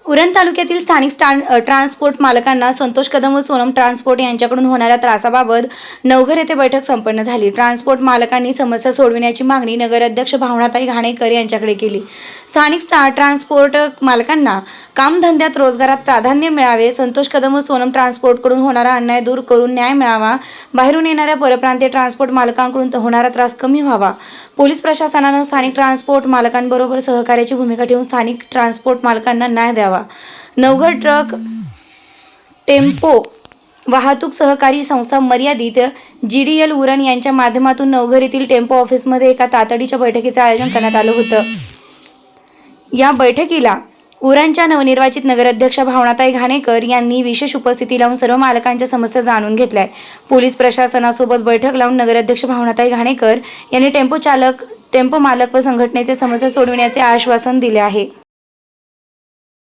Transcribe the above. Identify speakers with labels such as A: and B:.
A: उरण तालुक्यातील स्थानिक ट्रान्सपोर्ट मालकांना संतोष कदम व सोनम ट्रान्सपोर्ट यांच्याकडून होणाऱ्या त्रासाबाबत नवघर येथे बैठक संपन्न झाली। ट्रान्सपोर्ट मालकांनी समस्या सोडविण्याची मागणी नगराध्यक्ष भावनाताई घाणेकर यांच्याकडे केली। स्थानिक ट्रान्सपोर्ट मालकांना कामधंद्यात रोजगारात प्राधान्य मिळावे, संतोष कदम व सोनम ट्रान्सपोर्टकडून होणारा अन्याय दूर करून न्याय मिळावा, बाहेरून येणाऱ्या परप्रांतीय ट्रान्सपोर्ट मालकांकडून होणारा त्रास कमी व्हावा, पोलीस प्रशासनाने स्थानिक ट्रान्सपोर्ट मालकांबरोबर सहकार्याची भूमिका ठेवून स्थानिक ट्रान्सपोर्ट मालकांना न्याय द्यावा। नवघर ट्रक टेम्पो वाहतूक सहकारी संस्था मर्यादित GDL उरण यांच्या माध्यमातून नवघर येथील टेम्पो ऑफिसमध्ये एका तातडीच्या बैठकीचे आयोजन करण्यात आलं होतं। या बैठकीला उरणच्या नवनिर्वाचित नगराध्यक्षा भावनाताई घाणेकर यांनी विशेष उपस्थिती लावून सर्व मालकांच्या समस्या जाणून घेतल्या। पोलीस प्रशासनासोबत बैठक लावून नगराध्यक्ष भावनाताई घाणेकर यांनी टेम्पो मालक व संघटनेचे समस्या सोडविण्याचे आश्वासन दिले आहे।